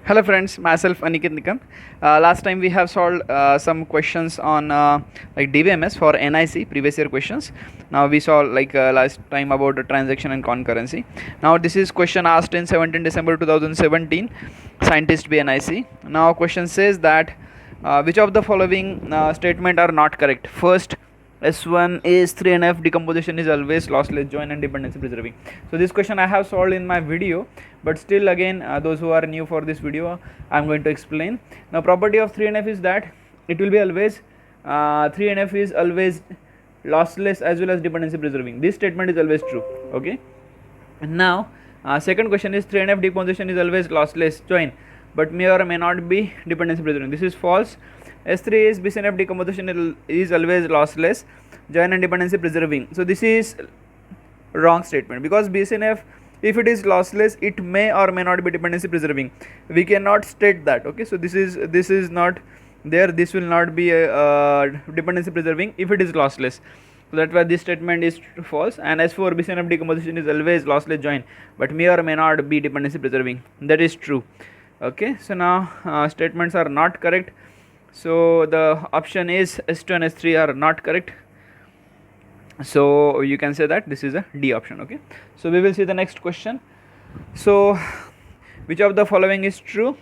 Hello friends, myself Aniket Nikam. Last time we have solved some questions on like Dbms for NIC previous year questions. Now we saw last time about the transaction and concurrency. Now this is question asked in 17 December 2017, scientist B NIC. Now question says that which of the following statement are not correct? First, S1 is 3NF decomposition is always lossless join and dependency preserving. So this question I have solved in my video, but still again those who are new for this video I am going to explain. Now property of 3NF is that it will be always 3NF is always lossless as well as dependency preserving. This statement is always true. Okay. Now second question is 3NF decomposition is always lossless join but may or may not be dependency preserving. This is false. S3 is BCNF decomposition is always lossless join and dependency preserving. So this is wrong statement, because BCNF, if it is lossless, it may or may not be dependency preserving. We cannot state that. Okay, so this is not there. This will not be dependency preserving if it is lossless. So that's why this statement is false. And as for BCNF decomposition is always lossless join but may or may not be dependency preserving, that is true. Okay, so now statements are not correct. So the option is S2 and S3 are not correct. So you can say that this is a D option. Okay, so we will see the next question. So which of the following is true?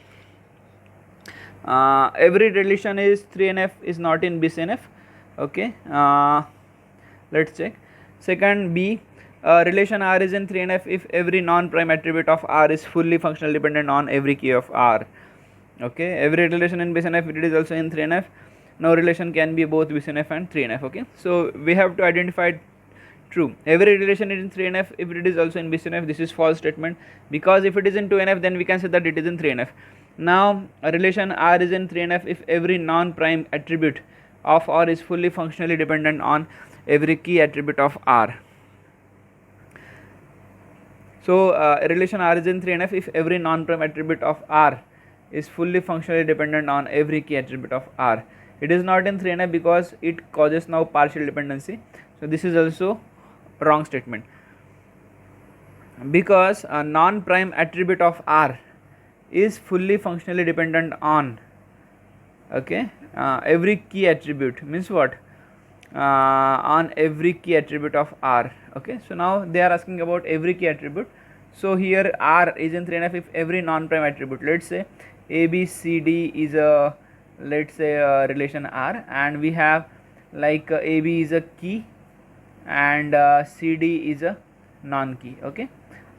Every relation is 3NF is not in BCNF. Okay, let's check. Second, B, relation R is in 3NF if every non-prime attribute of R is fully functional dependent on every key of R. Okay, every relation in BCNF it is also in 3NF. No relation can be both BCNF and 3NF. Okay, so we have to identify true. Every relation is in 3NF if it is also in BCNF. This is false statement, because if it is in 2NF then we can say that it is in 3NF. Now a relation R is in 3NF if every non-prime attribute of R is fully functionally dependent on every key attribute of R. So a relation R is in 3NF if every non-prime attribute of R is fully functionally dependent on every key attribute of R. It is not in 3NF because it causes now partial dependency. So this is also wrong statement, because a non-prime attribute of R is fully functionally dependent on every key attribute, means what, on every key attribute of R. Okay, so now they are asking about every key attribute. So here R is in 3NF if every non-prime attribute, let's say A, B, C, D is a, let's say a relation R, and we have like A, B is a key and C, D is a non-key. Okay,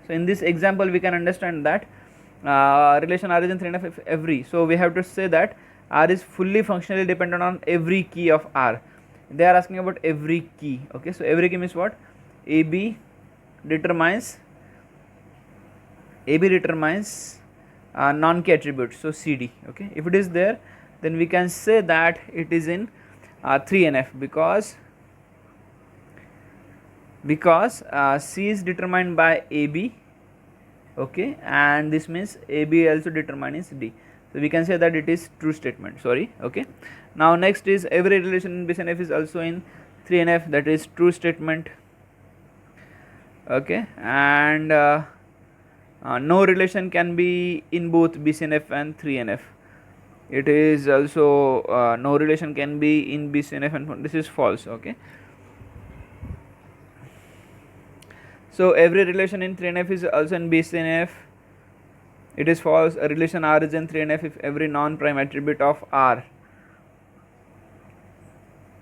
so in this example we can understand that relation R is in 3NF if every, so we have to say that R is fully functionally dependent on every key of R. They are asking about every key. Okay, so every key means what, AB determines non-key attribute, so CD. Okay, if it is there then we can say that it is in 3NF, because C is determined by AB. Okay, and this means AB also determines D, so we can say that it is true statement. Sorry. Okay, now next is every relation in BCNF is also in 3NF, that is true statement. Okay, and no relation can be in both BCNF and 3NF. It is also no relation can be in BCNF and this is false. Okay, so every relation in 3NF is also in BCNF. It is false. A relation R is in 3NF if every non-prime attribute of R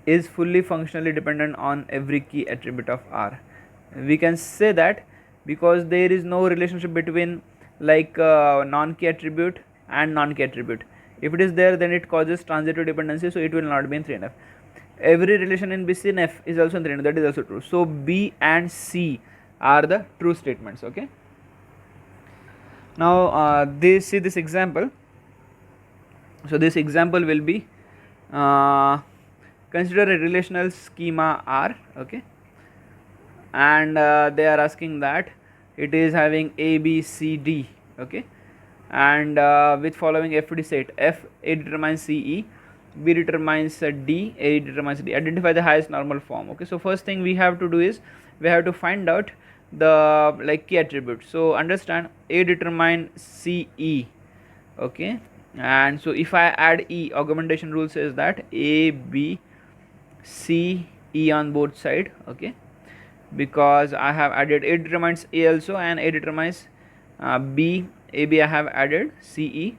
is fully functionally dependent on every key attribute of R. We can say that because there is no relationship between like non-key attribute and non-key attribute. If it is there then it causes transitive dependency, so it will not be in 3NF. Every relation in BCNF is also in 3NF, that is also true. So B and C are the true statements. Okay, now see this example. So this example will be consider a relational schema R. Okay, and they are asking that it is having A, B, C, D. Okay, and with following FD set, F, A determines C, E, B determines D, A determines D. Identify the highest normal form. Okay, so first thing we have to do is we have to find out the key attribute. So understand A determine C, E. okay. And so if I add E, augmentation rule says that A, B, C, E on both side, okay, because I have added A determines A also, and A determines B, AB I have added CE,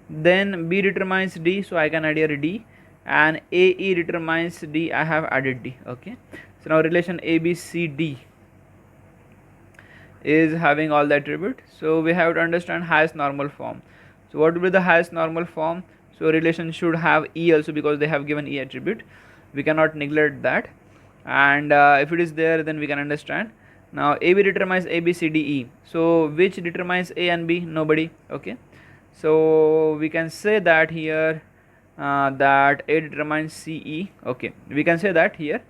then B determines D, so I can add here D, and AE determines D, I have added D, okay. So now relation ABCD is having all the attribute, so we have to understand highest normal form. So what will be the highest normal form? So relation should have E also, because they have given E attribute, we cannot neglect that. And if it is there, then we can understand. Now AB determines A B C D E, so which determines A and B? Nobody, okay. So we can say that here that A determines CE, okay, we can say that here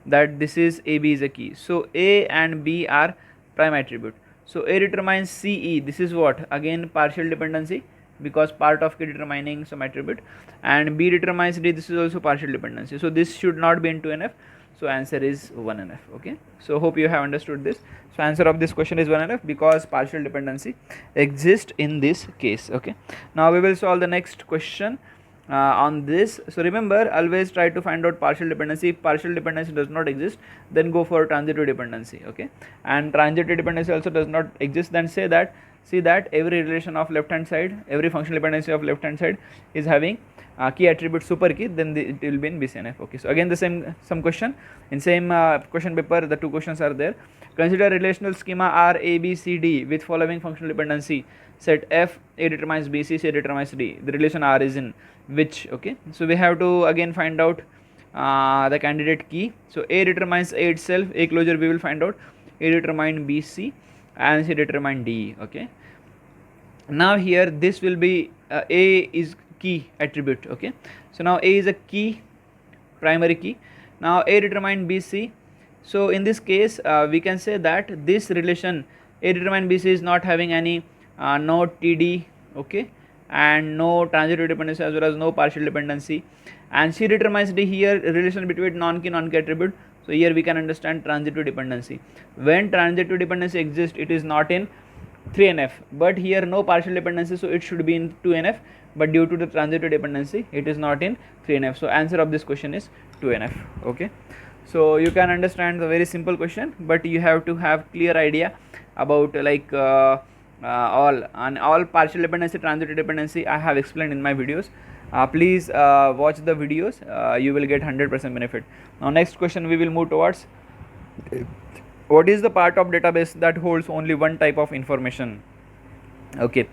that this is AB is a key. So A and B are prime attribute. So A determines CE, this is what, again partial dependency, because part of key determining some attribute, and B determines D, this is also partial dependency. So this should not be in 2NF, so answer is 1NF, okay. So hope you have understood this. So answer of this question is 1NF, because partial dependency exists in this case, okay. Now we will solve the next question on this. So remember, always try to find out partial dependency. If partial dependency does not exist, then go for transitive dependency, okay. And transitive dependency also does not exist, then say that, see that every relation of left hand side, every functional dependency of left hand side is having key attribute super key, then it will be in BCNF, okay. So again the some question in same question paper, the two questions are there. Consider relational schema R A B C D with following functional dependency set F, A determines B, C determines D. The relation R is in which, okay. So we have to again find out the candidate key. So A determines A itself, A closure we will find out, A determine B, C, and C determine D, okay. Now here this will be A is key attribute, okay. So now A is a key, primary key. Now A determine B, C. So in this case we can say that this relation A determine B, C is not having any no TD, okay, and no transitive dependency as well as no partial dependency, and C determines D, here relation between non-key attribute. So here we can understand transitive dependency. When transitive dependency exists, it is not in 3NF, but here no partial dependency, so it should be in 2NF, but due to the transitive dependency it is not in 3NF. So answer of this question is 2NF, okay. So you can understand the very simple question, but you have to have clear idea about like all partial dependency, transitive dependency I have explained in my videos. Please watch the videos, you will get 100% benefit. Now next question we will move towards, what is the part of database that holds only one type of information, okay.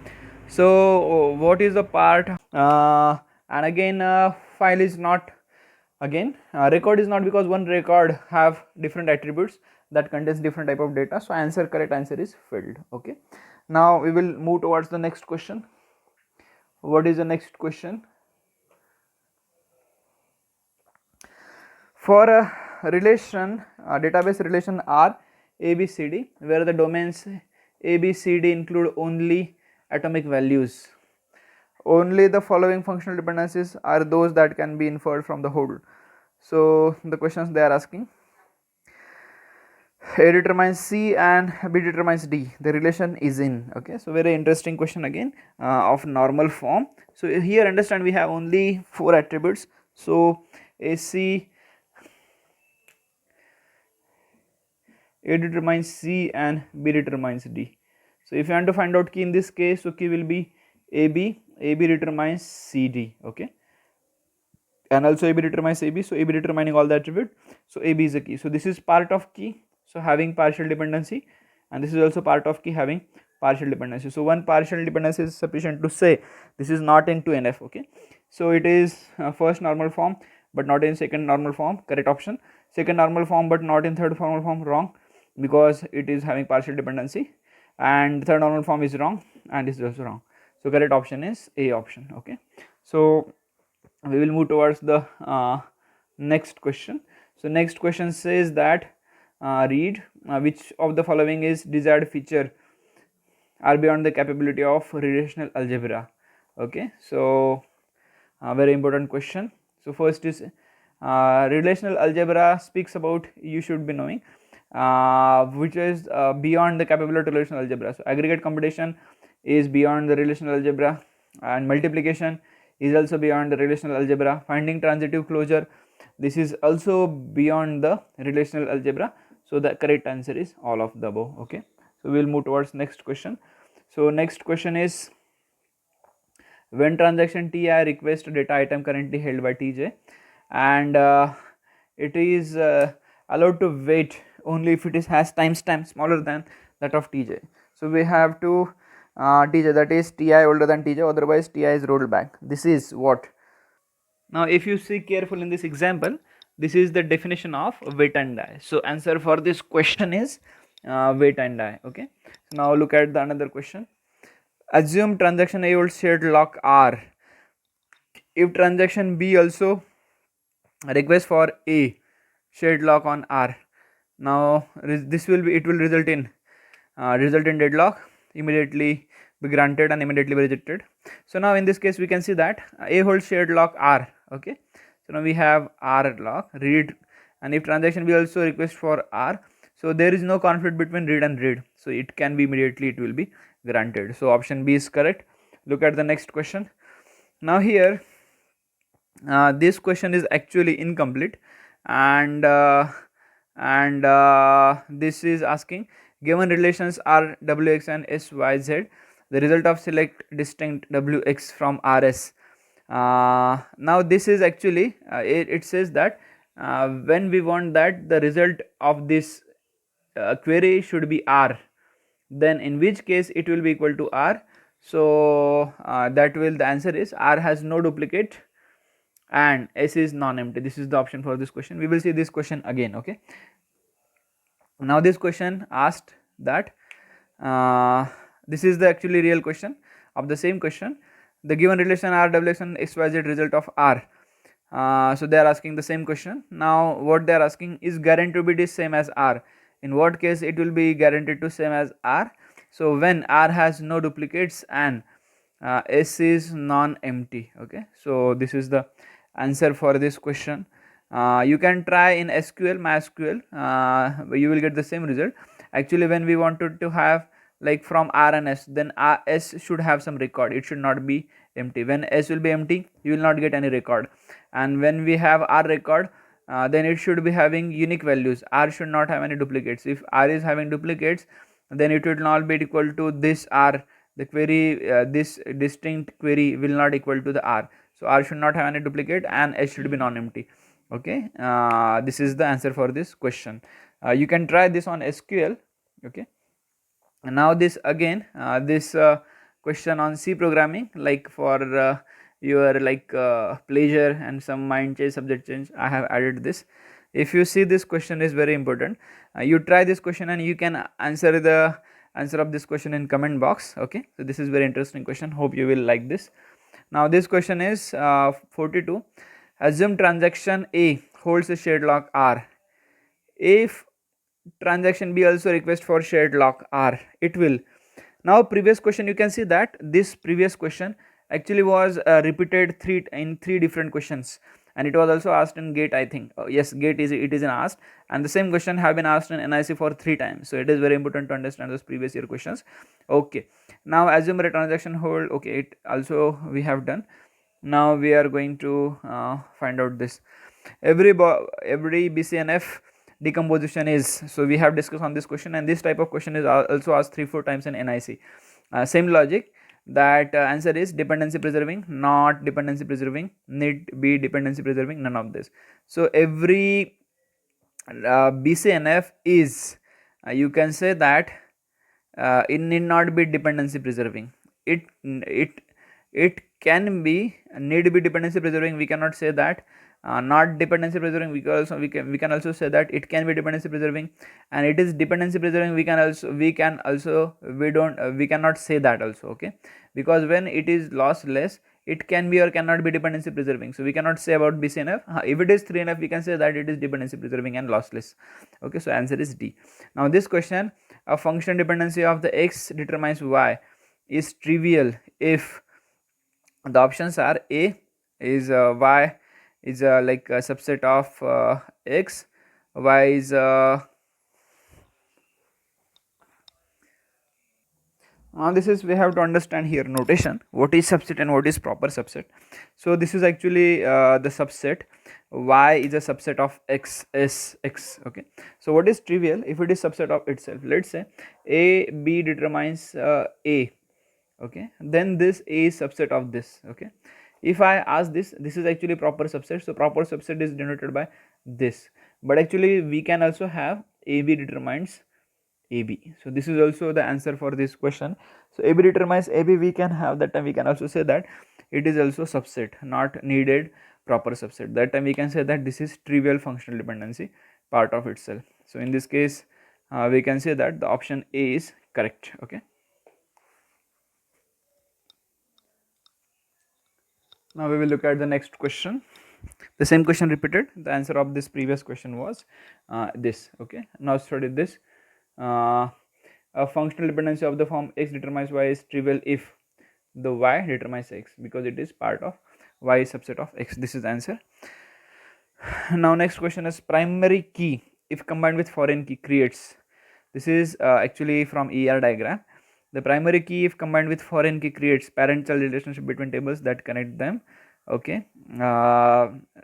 So what is the part, and again file is not, again record is not, because one record have different attributes that contains different type of data. So answer, correct answer is filled, okay. Now we will move towards the next question. What is the next question? For a relation, database relation R ABCD, where the domains ABCD include only atomic values, only the following functional dependencies are those that can be inferred from the whole. So the questions they are asking, A determines C and B determines D, the relation is in, okay. So very interesting question again of normal form. So here understand we have only 4 attributes. So AC, A determines C and B determines D. So if you want to find out key in this case, so key will be AB, AB determines CD, okay, and also AB determines AB, so AB determining all the attribute, so AB is a key. So this is part of key, so having partial dependency, and this is also part of key having partial dependency. So one partial dependency is sufficient to say this is not in 2NF, okay. So it is first normal form but not in second normal form, correct option. Second normal form but not in third normal form, wrong, because it is having partial dependency, and third normal form is wrong, and this is also wrong. So correct option is A option, okay. So we will move towards the next question. So next question says that read which of the following is desired feature are beyond the capability of relational algebra, okay. So very important question. So first is relational algebra speaks about, you should be knowing, which is beyond the capability of relational algebra. So aggregate computation is beyond the relational algebra, and multiplication is also beyond the relational algebra. Finding transitive closure, this is also beyond the relational algebra. So the correct answer is all of the above. Okay, so we will move towards next question. So next question is, when transaction Ti requests data item currently held by Tj, and it is allowed to wait only if it is has timestamp smaller than that of Tj. So we have to Tj, that is Ti older than Tj, otherwise Ti is rolled back. This is what. Now if you see careful in this example, this is the definition of wait and die. So answer for this question is wait and die. Okay, so now look at the another question. Assume transaction A holds shared lock R. If transaction B also request for A shared lock on R, now this will be, it will result in deadlock, immediately be granted and immediately be rejected. So now in this case we can see that A holds shared lock R. Okay, so now we have R lock read, and if transaction B also request for R, so there is no conflict between read and read, so it can be immediately, it will be granted. So option B is correct. Look at the next question. Now here this question is actually incomplete, and this is asking, given relations are Wx and Syz, the result of select distinct Wx from Rs. Now this is actually it says that when we want that the result of this query should be R, then in which case it will be equal to R. So that will, the answer is R has no duplicate and S is non-empty. This is the option for this question. We will see this question again. Okay, now this question asked that this is the actually real question of the same question. The given relation R Wx and XYZ result of R. So they are asking the same question. Now what they are asking is guaranteed to be the same as R. In what case it will be guaranteed to same as R? So when R has no duplicates and S is non-empty. Okay, so this is the answer for this question. You can try in SQL, MySQL, you will get the same result. Actually when we wanted to have like from R and S, then S should have some record, it should not be empty. When S will be empty, you will not get any record, and when we have R record, then it should be having unique values. R should not have any duplicates. If R is having duplicates, then it will not be equal to this R, the query this distinct query will not equal to the R. So R should not have any duplicate and S should be non-empty. Okay, this is the answer for this question. You can try this on SQL. Okay, and now this again this question on C programming, like for your like pleasure and some mind change, subject change, I have added this. If you see, this question is very important. You try this question and you can answer the answer of this question in comment box. Okay, so this is very interesting question, hope you will like this. Now this question is 42. Assume transaction A holds a shared lock R. If transaction B also request for shared lock R, it will. Now previous question, you can see that this previous question actually was repeated in three different questions, and it was also asked in GATE, I think. Yes, GATE is asked, and the same question have been asked in NIC for 3 times. So it is very important to understand those previous year questions. Okay, now assume a transaction hold. Okay, it also we have done. Now we are going to find out this. Every BCNF decomposition is, so we have discussed on this question, and this type of question is also asked 3-4 times in NIC. Same logic, that answer is dependency preserving, not dependency preserving, need be dependency preserving, none of this. So every BCNF is you can say that it need not be dependency preserving. It can be need to be dependency preserving. We cannot say that not dependency preserving. We can also say that it can be dependency preserving, and it is dependency preserving. We cannot say that also. Okay, because when it is lossless, it can be or cannot be dependency preserving. So we cannot say about BCNF. If it is 3NF, we can say that it is dependency preserving and lossless. Okay, so answer is D. Now this question, a function dependency of the X determines Y is trivial if the options are: A is Y is like a subset of X, Y is Now this is, we have to understand here notation, what is subset and what is proper subset. So this is actually the subset. Y is a subset of x is x. Okay, so what is trivial? If it is subset of itself, let's say a b determines a, okay, then this a is subset of this. Okay, if I ask this is actually proper subset, so proper subset is denoted by this. But actually we can also have ab determines AB. So this is also the answer for this question. So AB determines AB, we can have that time, we can also say that it is also subset, not needed proper subset. That time we can say that this is trivial functional dependency part of itself. So in this case we can say that the option A is correct. Okay. Now we will look at the next question. The same question repeated. The answer of this previous question was this. Okay. Now study this. A functional dependency of the form x determines y is trivial if the y determines x, because it is part of y is subset of x. This is the answer. Now next question is primary key if combined with foreign key creates. This is actually from ER diagram. The primary key if combined with foreign key creates parent-child relationship between tables that connect them. Okay,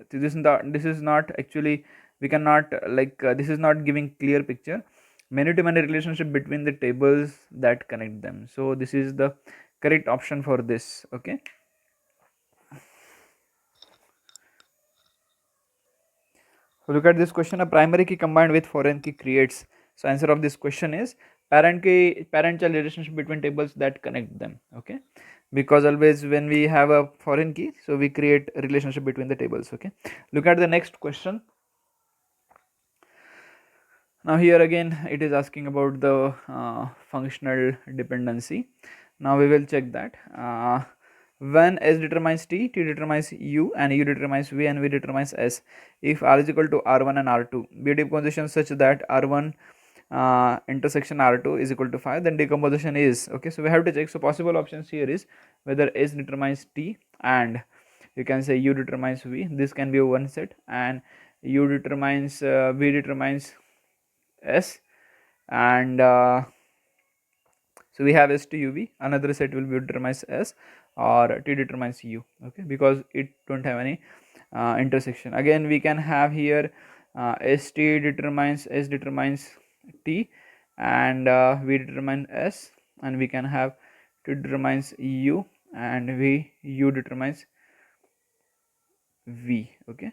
this is not actually, we cannot this is not giving clear picture. Many to many relationship between the tables that connect them. So this is the correct option for this. Okay. So look at this question, a primary key combined with foreign key creates. So answer of this question is parent child relationship between tables that connect them. Okay, because always when we have a foreign key, so we create a relationship between the tables. Okay, look at the next question. Now here again it is asking about the functional dependency. Now we will check that. When S determines T, T determines U, and U determines V, and V determines S. If R is equal to R1 and R2, be decomposition such that R1 intersection R2 is equal to 5, then decomposition is, okay, so we have to check. So possible options here is whether S determines T and you can say U determines V. This can be a one set, and U determines V determines S, and so we have S to UV, another set will be determines S, or T determines U. Okay, because it don't have any intersection. Again we can have here ST determines S determines T, and V determines S, and we can have T determines U, and U determines V. Okay,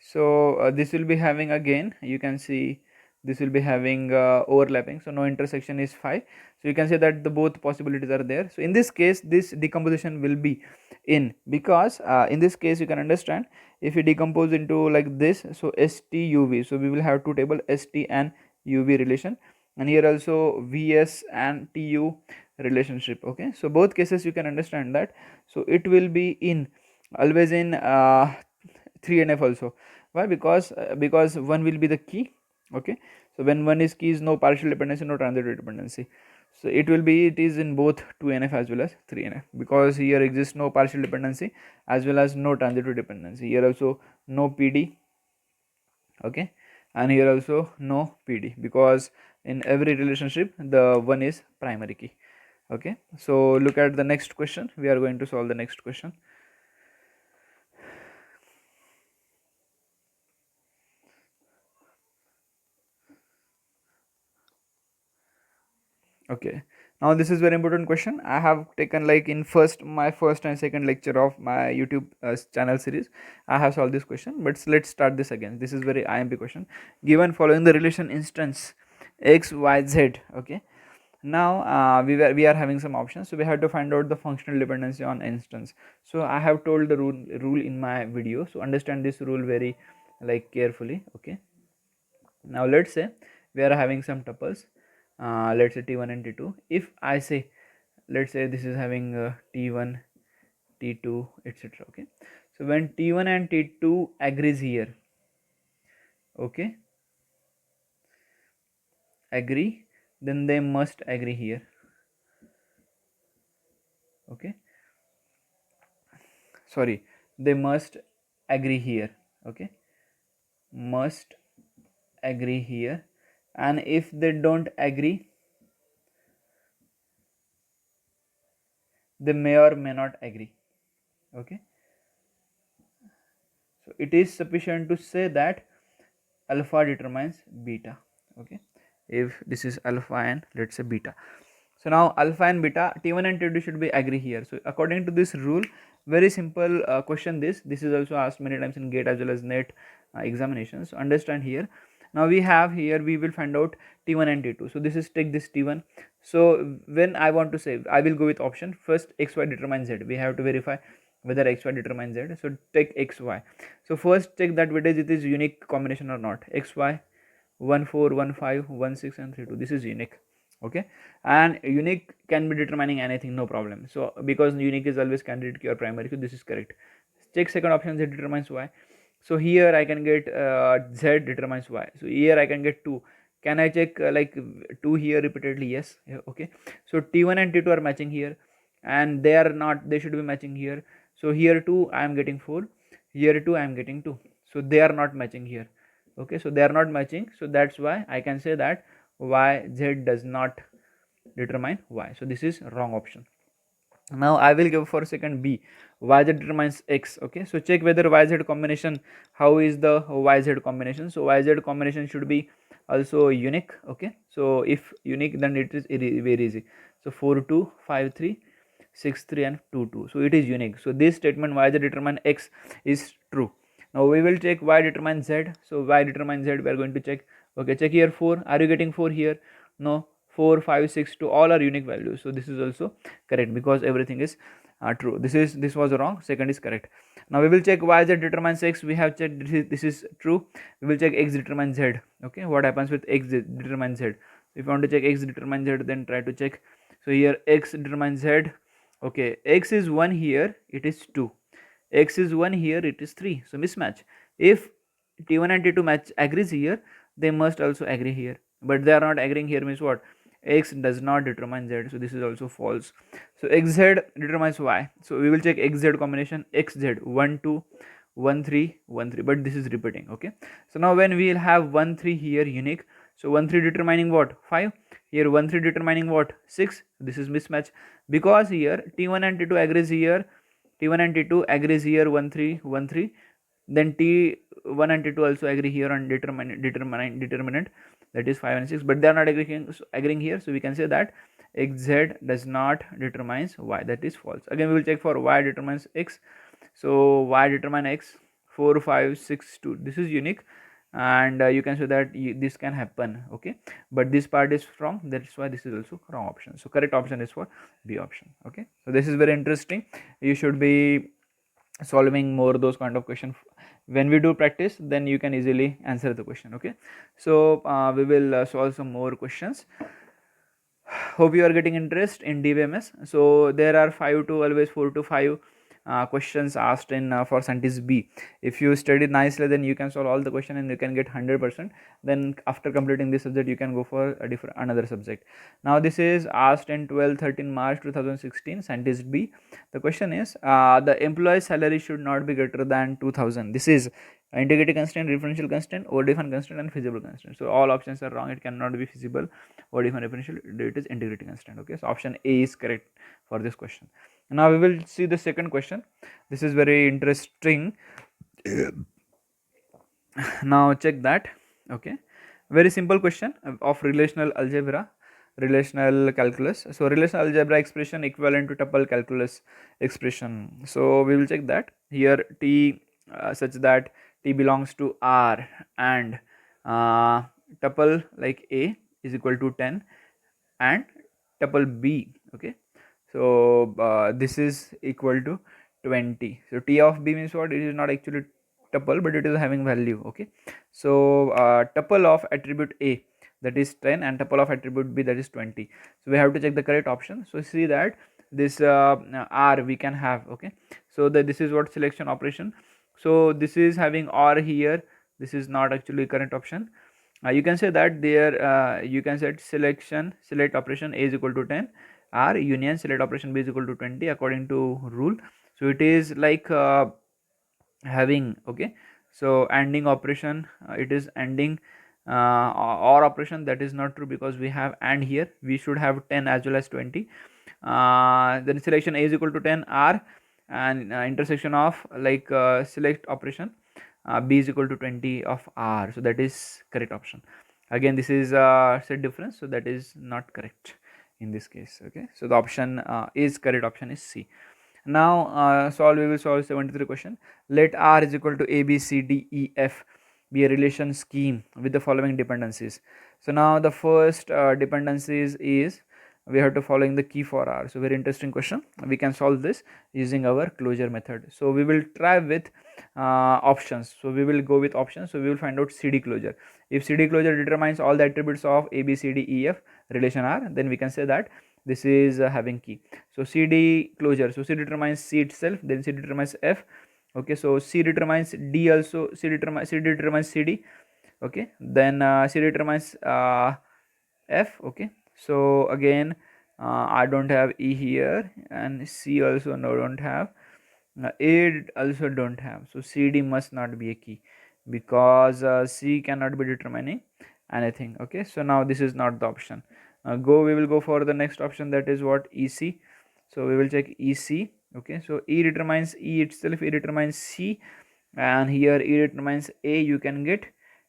so this will be having, again you can see this will be having overlapping, so no intersection is 5. So you can say that the both possibilities are there. So in this case this decomposition will be in, because in this case you can understand, if you decompose into like this, so ST UV, so we will have two table ST and UV relation, and here also VS and TU relationship. Okay, so both cases you can understand that, so it will be in always in 3NF also. Why? Because one will be the key. Okay, so when one is key is no partial dependency, no transitive dependency, so it will be, it is in both 2NF as well as 3NF, because here exists no partial dependency as well as no transitive dependency. Here also no PD. Okay, and here also no PD, because in every relationship the one is primary key. Okay, so look at the next question. We are going to solve the next question. Okay, now this is very important question. I have taken like in my first and second lecture of my YouTube channel series, I have solved this question, but let's start this again. This is very IMP question. Given following the relation instance x y z. Okay, now we are having some options, so we have to find out the functional dependency on instance. So I have told the rule in my video, so understand this rule very carefully. Okay, now let's say we are having some tuples, let's say t1 and t2. If I say, let's say this is having t1 t2 etc. Okay, so when t1 and t2 agrees here, okay, agree, then they must agree here. Okay, sorry, they must agree here. Okay, must agree here, and if they don't agree, they may or may not agree. Okay, so it is sufficient to say that alpha determines beta. Okay, if this is alpha and let's say beta, so now alpha and beta, t1 and t2 should be agree here. So according to this rule, very simple question, this is also asked many times in gate as well as net examinations. So understand here. Now we have here, we will find out t1 and t2. So this is take this t1. So when I want to say, I will go with option first, xy determines z. We have to verify whether xy determines z. So take xy. So first check that whether it is unique combination or not. xy 1 4 1 5 1 6 and 3 2, this is unique. Okay, and unique can be determining anything, no problem. So because unique is always candidate key or primary, so this is correct. Check second option, z determines y. So here I can get z determines y. So here I can get 2. Can I check like 2 here repeatedly? Yes. Yeah, okay, so t1 and t2 are matching here, and they are not, they should be matching here. So here 2 I am getting 4, here 2 I am getting 2, so they are not matching here. Okay, so they are not matching, so that's why I can say that y z does not determine y. So this is wrong option. Now I will give for second b, yz determines x. Okay, so check whether yz combination, how is the yz combination. So yz combination should be also unique. Okay, so if unique, then it is very easy. So 4 2 5 3 6 3 and 2 2, so it is unique. So this statement yz determine x is true. Now we will check y determines z. So y determines z, we are going to check. Okay, check here 4, are you getting 4 here? No. 4 5 6 2 all are unique values, so this is also correct because everything is true. This was wrong, second is correct. Now we will check y z determines x. We have checked this is true. We will check x determines z. Okay, what happens with x determines z? If you want to check x determines z, then try to check. So here x determines z. Okay, x is 1 here, it is 2. X is 1 here, it is 3, so mismatch. If t1 and t2 match agrees here, they must also agree here, but they are not agreeing here, means what? X does not determine z, so this is also false. So xz determines y. So we will check xz combination, xz 1 2 1 3 1 3, but this is repeating. Okay, so now when we will have 1 3 here unique, so 1 3 determining what? 5. Here 1 3 determining what? 6. This is mismatch because here t1 and t2 agrees here, t1 and t2 agrees here 1 3 1 3, then t1 and t2 also agree here on determinant, that is 5 and 6, but they are not agreeing here. So we can say that xz does not determines y, that is false. Again we will check for y determines x. So y determine x 4 5 6 2, this is unique, and you can say that this can happen. Okay, but this part is wrong, that's why this is also wrong option. So correct option is for b option. Okay, so this is very interesting. You should be solving more those kind of questions. When we do practice, then you can easily answer the question. Okay, so we will solve some more questions. Hope you are getting interest in Dbms. So there are 5 to always 4 to 5 questions asked in for scientist B. If you study nicely, then you can solve all the question and you can get 100%. Then after completing this subject, you can go for a different another subject. Now this is asked in 12-13 March 2016, scientist B. The question is the employee's salary should not be greater than 2000. This is integrity constraint, referential constraint, overdefined constraint, and feasible constraint. So all options are wrong. It cannot be feasible, overdefined, referential. It is integrity constraint. Okay, so option A is correct for this question. Now we will see the second question. This is very interesting. Now check that. Okay, very simple question of relational algebra, relational calculus. So relational algebra expression equivalent to tuple calculus expression. So we will check that here t such that t belongs to R and tuple like A is equal to 10 and tuple B. Okay, so this is equal to 20. So t of B means what? It is not actually tuple, but it is having value. Okay, so tuple of attribute A, that is 10, and tuple of attribute B, that is 20. So we have to check the correct option. So see that this R we can have. Okay, so this is what selection operation. So this is having OR here, this is not actually correct option. You can say that there you can set select operation A is equal to 10, R union select operation B is equal to 20 according to rule. So it is like having, okay, so ANDing operation, it is ANDing OR operation, that is not true because we have AND here. We should have 10 as well as 20. then selection A is equal to 10 R, and intersection of like select operation B is equal to 20 of R, so that is correct option. Again this is set difference, so that is not correct in this case. Okay, so the option is correct option is C. Now we will solve 73 question. Let R is equal to A, B, C, D, E, F be a relation scheme with the following dependencies. So now the first dependencies is we have to following the key for R. So very interesting question. We can solve this using our closure method. So we will try with options. So we will go with options. So we will find out CD closure. If CD closure determines all the attributes of A, B, C, D, E, F relation R, then we can say that this is having key. So CD closure, so C determines C itself, then C determines F. Okay, so C determines D also, C determines CD. Okay, then C determines F. Okay, so again I don't have E here, and C also don't have, A also don't have, so CD must not be a key because C cannot be determining anything. Okay, so now this is not the option. We will go for the next option, that is what, EC. So we will check EC. Okay, so E determines E itself, E determines C, and here E determines A you can get,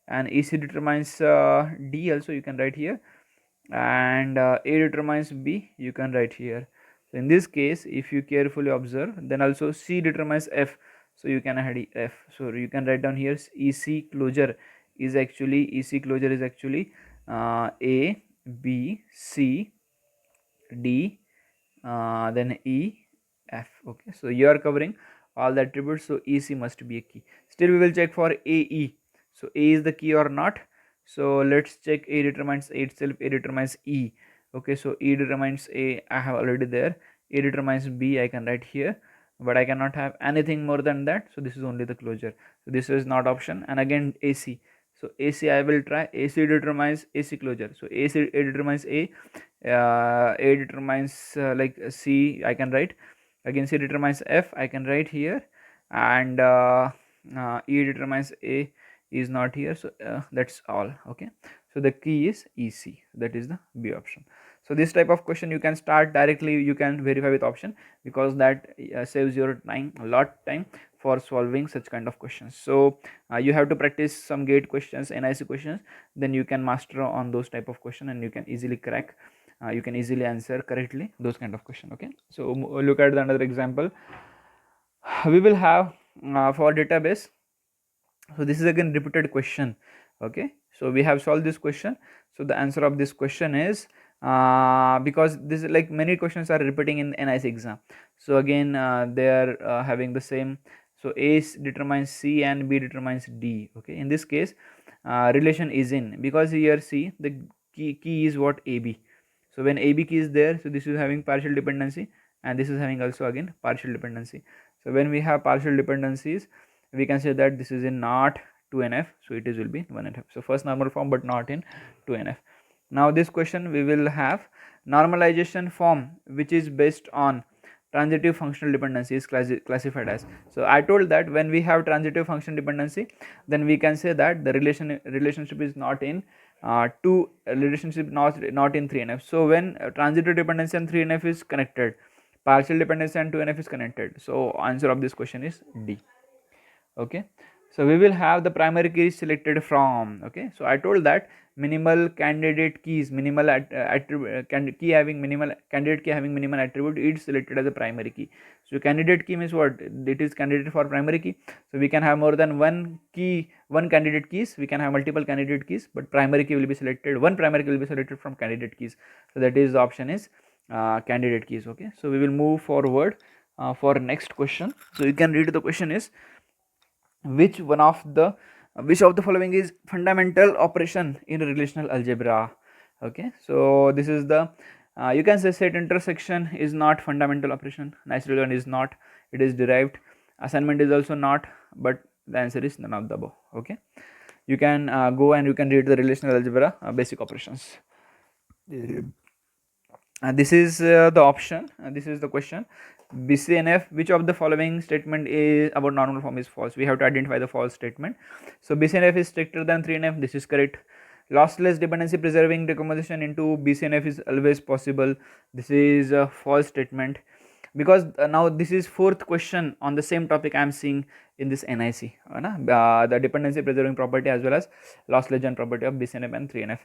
and EC determines D also you can write here, and A determines B you can write here. So in this case if you carefully observe, then also C determines F, so you can add F. So you can write down here EC closure is actually A, B, C, D, then E, F. Okay, so you are covering all the attributes, so EC must be a key. Still we will check for AE. So A is the key or not. So let's check. A determines A itself, A determines E. Okay, so E determines A, I have already there. A determines B, I can write here, but I cannot have anything more than that, so this is only the closure. So this is not option. And again AC, so AC I will try. AC determines AC closure, so A determines A determines like C I can write. Again C determines F I can write here, and E determines A is not here, so that's all. Okay, so the key is EC, that is the B option. So this type of question you can start directly, you can verify with option, because that saves your time, a lot time for solving such kind of questions. So you have to practice some gate questions, NIC questions, then you can master on those type of question, and you can easily crack, you can easily answer correctly those kind of question. Okay, so look at the another example. We will have for database. So this is again repeated question. Okay, so we have solved this question. So the answer of this question is because this is like many questions are repeating in NIC exam, so again they are having the same. So A determines C and B determines D. Okay, in this case relation is in, because here see the key is what, AB. So when AB key is there, so this is having partial dependency, and this is having also again partial dependency. So when we have partial dependencies, we can say that this is in not 2NF, so it is will be 1NF. So first normal form, but not in 2NF. Now this question we will have normalization form which is based on transitive functional dependency is classified as. So I told that when we have transitive function dependency, then we can say that the relationship is not in relationship not in 3NF. So when transitive dependency and 3NF is connected, partial dependency and 2NF is connected, so answer of this question is D. Okay, so we will have the primary key selected from. Okay, so I told that minimal candidate keys, key having minimal attribute is selected as a primary key. So candidate key means what, it is candidate for primary key. So we can have more than one candidate keys, we can have multiple candidate keys, but primary key will be selected, one primary key will be selected from candidate keys. So that is the option is candidate keys. Okay, so we will move forward for next question. So you can read the question is, which of the following is fundamental operation in relational algebra? Okay, so this is the you can say set intersection is not fundamental operation, natural one is not, it is derived, assignment is also not, but the answer is none of the above. Okay, you can go and you can read the relational algebra basic operations. This is the option, this is the question. BCNF, which of the following statement is about normal form is false? We have to identify the false statement. So BCNF is stricter than 3NF, this is correct. Lossless dependency preserving decomposition into BCNF is always possible. This is a false statement, because now this is fourth question on the same topic I am seeing in this NIC, the dependency preserving property as well as lossless join property of BCNF and 3NF.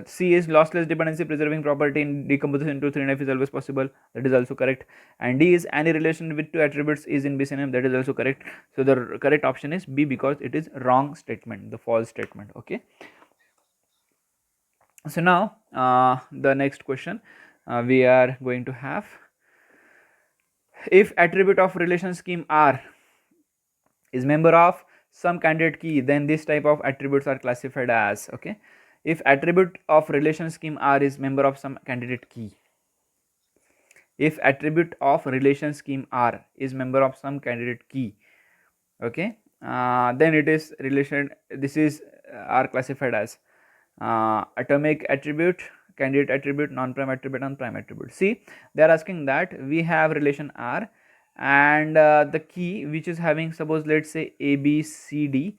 C is lossless dependency preserving property in decomposition into 3NF is always possible, that is also correct. And D is any relation with two attributes is in BCNF, that is also correct. So the correct option is B, because it is wrong statement, the false statement. Okay. So now the next question we are going to have, if attribute of relation scheme R is member of some candidate key, then this type of attributes are classified as, okay, if attribute of relation scheme R is member of some candidate key, if attribute of relation scheme R is member of some candidate key, okay, then it is relation, this is are classified as atomic attribute, candidate attribute, non-prime attribute and prime attribute. See, they are asking that we have relation R and the key which is having, suppose let's say ABCD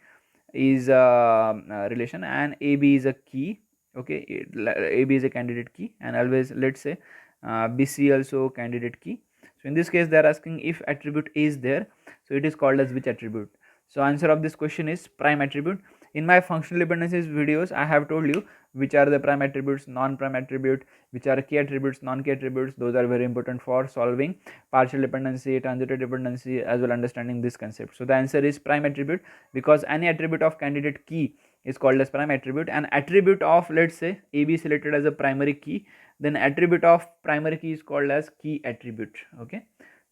is a relation and AB is a key, okay, AB is a candidate key, and always let's say BC also candidate key. So in this case they are asking if attribute is there, so it is called as which attribute? So answer of this question is prime attribute. In my functional dependencies videos I have told you which are the prime attributes, non-prime attribute, which are key attributes, non-key attributes. Those are very important for solving partial dependency, transitive dependency, as well understanding this concept. So the answer is prime attribute, because any attribute of candidate key is called as prime attribute, and attribute of, let's say AB selected as a primary key, then attribute of primary key is called as key attribute. Okay,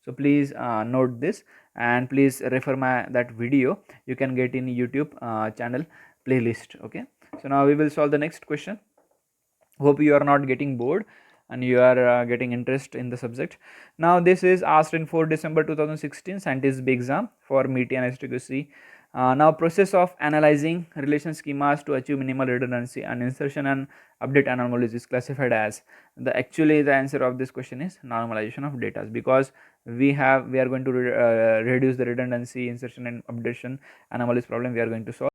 so please note this, and please refer my that video, you can get in YouTube channel playlist. Okay, so now we will solve the next question. Hope you are not getting bored and you are getting interest in the subject. Now this is asked in 4 December 2016 scientist big exam for MET and STQC. Now process of analyzing relation schemas to achieve minimal redundancy and insertion and update anomalies is classified as, the actually the answer of this question is normalization of data, because we are going to reduce the redundancy, insertion and updation anomalies problem we are going to solve.